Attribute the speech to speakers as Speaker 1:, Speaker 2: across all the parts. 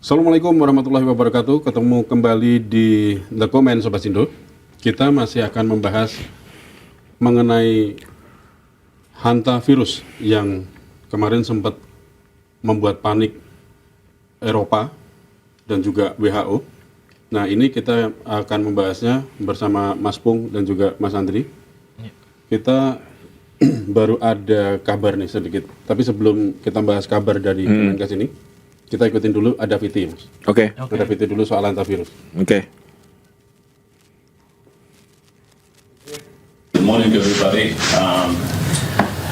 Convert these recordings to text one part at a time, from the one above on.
Speaker 1: Assalamualaikum warahmatullahi wabarakatuh. Ketemu kembali di The Comment Sobat Sindo. Kita masih akan membahas mengenai hantavirus yang kemarin sempat membuat panik Eropa dan juga WHO. Nah, ini kita akan membahasnya bersama Mas Pung dan juga Mas Andri. Kita baru ada kabar nih sedikit. Tapi sebelum kita bahas kabar dari Kemenkes ini, kita ikutin dulu ada VT, Mas.
Speaker 2: Oke.
Speaker 1: Ada VT dulu soal hantavirus.
Speaker 2: Oke.
Speaker 3: Good morning to everybody.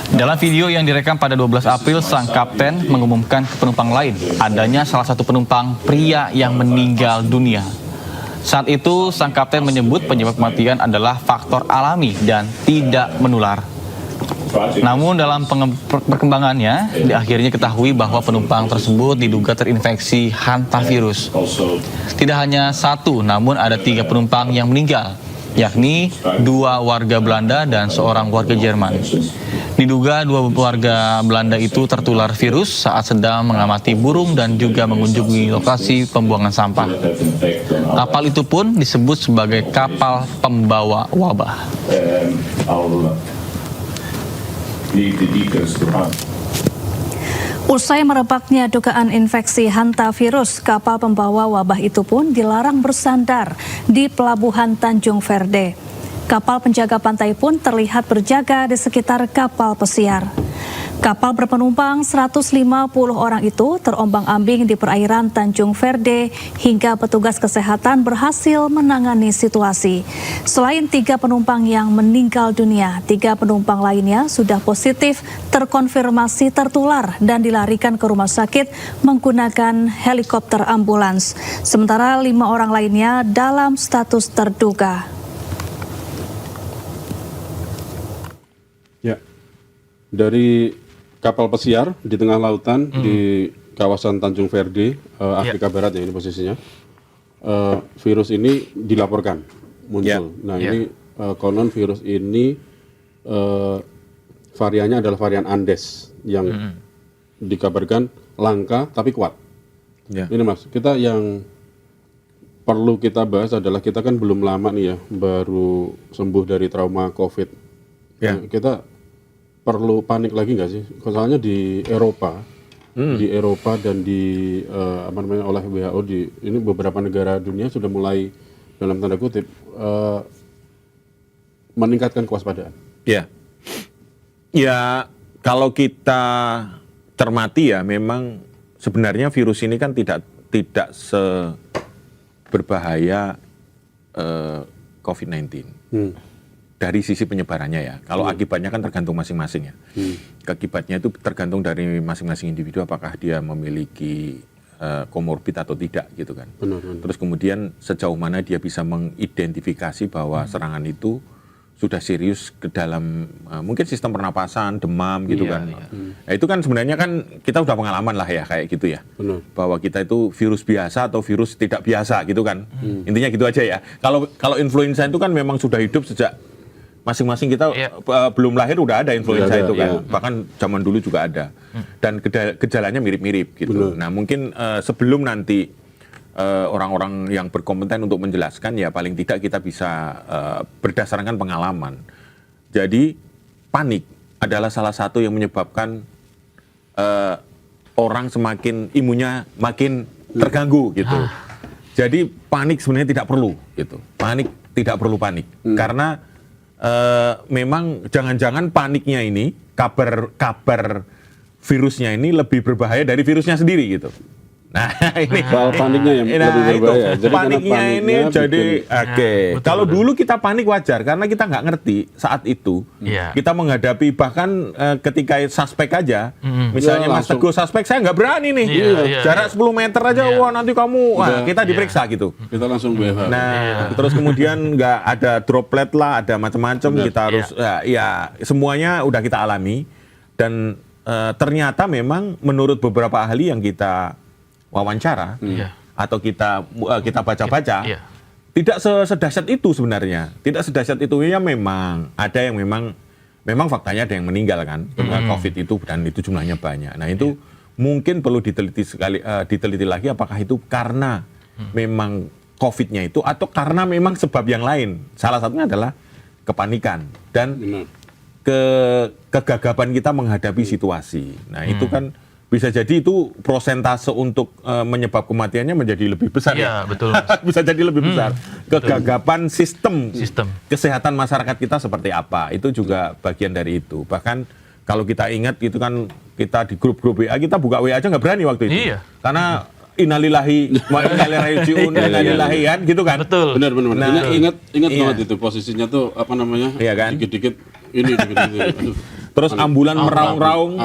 Speaker 4: Dalam video yang direkam pada 12 April, sang kapten mengumumkan ke penumpang lain adanya salah satu penumpang pria yang meninggal dunia. Saat itu, sang kapten menyebut penyebab kematian adalah faktor alami dan tidak menular. Namun dalam perkembangannya, di akhirnya ketahui bahwa penumpang tersebut diduga terinfeksi hantavirus. Tidak hanya satu, namun ada 3 penumpang yang meninggal, yakni 2 warga Belanda dan seorang warga Jerman. Diduga 2 warga Belanda itu tertular virus saat sedang mengamati burung dan juga mengunjungi lokasi pembuangan sampah. Kapal itu pun disebut sebagai kapal pembawa wabah.
Speaker 5: Usai merebaknya dugaan infeksi hantavirus, kapal pembawa wabah itu pun dilarang bersandar di pelabuhan Tanjung Verde. Kapal penjaga pantai pun terlihat berjaga di sekitar kapal pesiar. Kapal berpenumpang 150 orang itu terombang-ambing di perairan Tanjung Verde hingga petugas kesehatan berhasil menangani situasi. Selain 3 penumpang yang meninggal dunia, 3 penumpang lainnya sudah positif terkonfirmasi tertular dan dilarikan ke rumah sakit menggunakan helikopter ambulans. Sementara 5 orang lainnya dalam status terduga.
Speaker 1: Ya, dari kapal pesiar di tengah lautan di kawasan Tanjung Verde, Afrika Barat ya ini posisinya. Virus ini dilaporkan muncul. Nah ini konon virus ini variannya adalah varian Andes yang dikabarkan langka tapi kuat. Ini Mas, kita yang perlu kita bahas adalah kita kan belum lama nih ya baru sembuh dari trauma COVID. Kita perlu panik lagi nggak sih? Soalnya di Eropa dan di oleh WHO ini beberapa negara dunia sudah mulai dalam tanda kutip meningkatkan kewaspadaan.
Speaker 2: Ya, kalau kita cermati ya, memang sebenarnya virus ini kan tidak berbahaya COVID-19. Dari sisi penyebarannya ya. Kalau akibatnya kan tergantung masing-masing ya. Akibatnya itu tergantung dari masing-masing individu apakah dia memiliki komorbid atau tidak gitu kan.
Speaker 1: Benar.
Speaker 2: Terus kemudian sejauh mana dia bisa mengidentifikasi bahwa serangan itu sudah serius ke dalam mungkin sistem pernapasan, demam gitu kan. Nah, itu kan sebenarnya kan kita udah pengalaman lah ya kayak gitu ya. Bahwa kita itu virus biasa atau virus tidak biasa gitu kan. Intinya gitu aja ya. Kalau influenza itu kan memang sudah hidup sejak masing-masing kita belum lahir udah ada influenza itu kan. Bahkan zaman dulu juga ada. Dan gejalanya mirip-mirip gitu. Nah, mungkin sebelum nanti orang-orang yang berkompeten untuk menjelaskan ya paling tidak kita bisa berdasarkan pengalaman. Jadi panik adalah salah satu yang menyebabkan orang semakin imunnya makin terganggu gitu. Jadi panik sebenarnya tidak perlu gitu. Tidak perlu panik karena memang jangan-jangan paniknya ini kabar virusnya ini lebih berbahaya dari virusnya sendiri gitu. Nah ini
Speaker 1: soal paniknya yang lebih berbahaya.
Speaker 2: Jadi paniknya ini jadi kalau dulu kita panik wajar karena kita nggak ngerti saat itu. Kita menghadapi bahkan ketika suspek aja, misalnya Mas Teguh suspek, saya nggak berani nih. Jarak 10 meter aja, wah nanti kamu, kita diperiksa gitu.
Speaker 1: Kita langsung WFH.
Speaker 2: Nah, terus kemudian nggak ada droplet lah, ada macam-macam. Kita harus semuanya udah kita alami dan ternyata memang menurut beberapa ahli yang kita wawancara atau kita baca-baca tidak sedahsyat itu sebenarnya. Tidak sedahsyat itu ya, memang ada yang memang faktanya ada yang meninggal kan karena COVID itu dan itu jumlahnya banyak. Nah itu mungkin perlu diteliti lagi apakah itu karena memang COVID-nya itu atau karena memang sebab yang lain. Salah satunya adalah kepanikan dan kegagapan kita menghadapi situasi. Nah, itu kan bisa jadi itu prosentase untuk menyebab kematiannya menjadi lebih besar.
Speaker 3: Iya, betul.
Speaker 2: Bisa jadi lebih besar. Kegagapan sistem kesehatan masyarakat kita seperti apa, itu juga bagian dari itu. Bahkan kalau kita ingat itu kan kita di grup-grup WA, kita buka WA aja nggak berani waktu itu.
Speaker 3: Iya.
Speaker 2: Karena innalillahi wa inna ilaihi raji'un, innalillahi kan gitu kan.
Speaker 3: Betul.
Speaker 1: Benar.
Speaker 2: Nah,
Speaker 1: ingat
Speaker 2: iya.
Speaker 1: banget itu posisinya tuh apa namanya?
Speaker 2: Iya kan?
Speaker 1: Dikit-dikit ini dikit-dikit. Aduh.
Speaker 2: Terus ambulan meraung-raung,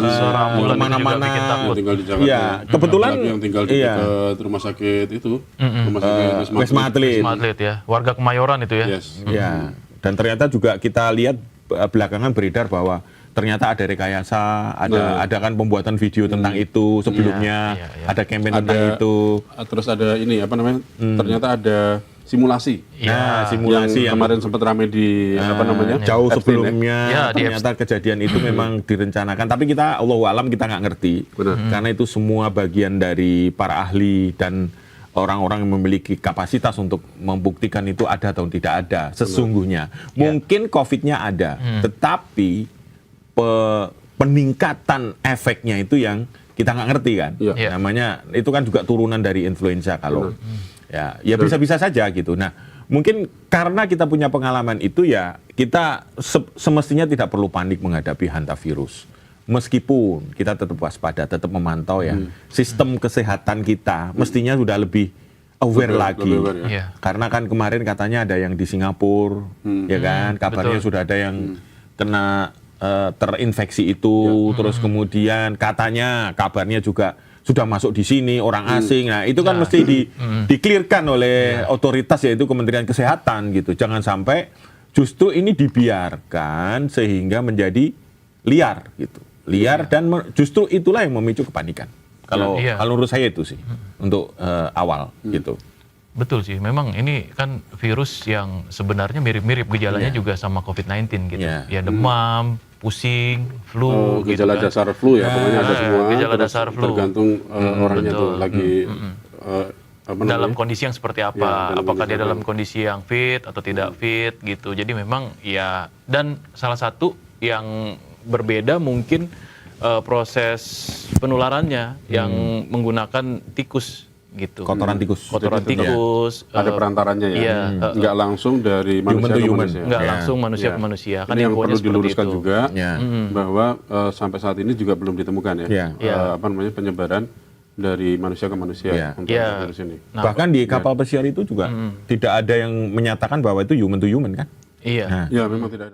Speaker 3: Suara ambulan
Speaker 2: kemana-mana.
Speaker 1: Yang tinggal di Jakarta.
Speaker 2: Iya, kebetulan
Speaker 1: Apalagi yang tinggal di dekat rumah sakit itu, rumah sakit
Speaker 2: Wisma Atlet.
Speaker 3: Wisma Atlet ya, warga Kemayoran itu ya.
Speaker 1: Yes.
Speaker 2: Ya, dan ternyata juga kita lihat belakangan beredar bahwa ternyata ada rekayasa, ada kan pembuatan video tentang itu sebelumnya, ada campaign tentang itu.
Speaker 1: Terus ada ini apa namanya? Ternyata ada simulasi.
Speaker 2: Nah, simulasi
Speaker 1: yang kemarin sempat ramai di apa namanya?
Speaker 2: jauh
Speaker 1: Epstein,
Speaker 2: sebelumnya
Speaker 3: ya, di
Speaker 2: ternyata kejadian itu memang direncanakan, tapi kita Allahu alam kita nggak ngerti. Karena itu semua bagian dari para ahli dan orang-orang yang memiliki kapasitas untuk membuktikan itu ada atau tidak ada sesungguhnya. Mungkin COVID-nya ada, tetapi peningkatan efeknya itu yang kita nggak ngerti kan.
Speaker 1: Iya.
Speaker 2: Namanya itu kan juga turunan dari influenza kalau ya bisa-bisa saja gitu. Nah, mungkin karena kita punya pengalaman itu ya kita semestinya tidak perlu panik menghadapi hantavirus. Meskipun kita tetap waspada, tetap memantau ya. Sistem kesehatan kita mestinya sudah lebih aware lagi. Karena kan kemarin katanya ada yang di Singapura, ya kan, kabarnya sudah ada yang kena terinfeksi itu, terus kemudian katanya kabarnya juga sudah masuk di sini orang asing. Nah, itu kan mesti di-clearkan oleh otoritas yaitu Kementerian Kesehatan gitu. Jangan sampai justru ini dibiarkan sehingga menjadi liar gitu. Liar dan justru itulah yang memicu kepanikan. Kalau menurut saya itu sih untuk awal gitu.
Speaker 3: Betul sih, memang ini kan virus yang sebenarnya mirip-mirip gejalanya juga sama COVID-19 gitu. Ya demam, pusing, flu gitu
Speaker 1: gejala
Speaker 3: kan.
Speaker 1: dasar flu ya, pokoknya ada semua.
Speaker 3: Gejala
Speaker 1: Terus
Speaker 3: dasar flu.
Speaker 1: Tergantung orangnya tuh lagi apa namanya?
Speaker 3: Dalam kondisi yang seperti apa? Apakah dia dalam kondisi yang fit atau tidak fit gitu. Jadi memang ya, dan salah satu yang berbeda mungkin proses penularannya yang menggunakan tikus gitu.
Speaker 2: Kotoran tikus.
Speaker 3: Kotoran tikus.
Speaker 1: Ada perantaranya ya.
Speaker 3: Iya,
Speaker 1: nggak langsung dari manusia ke manusia.
Speaker 3: Nggak langsung manusia ke manusia. Kan
Speaker 1: Ini yang
Speaker 3: infonya
Speaker 1: perlu
Speaker 3: seperti
Speaker 1: diluruskan
Speaker 3: itu.
Speaker 1: juga bahwa sampai saat ini juga belum ditemukan ya. Apa namanya penyebaran dari manusia ke manusia untuk virus ini.
Speaker 3: Nah,
Speaker 2: bahkan di kapal pesiar itu juga tidak ada yang menyatakan bahwa itu human to human kan?
Speaker 3: Iya.
Speaker 1: Ya memang tidak ada.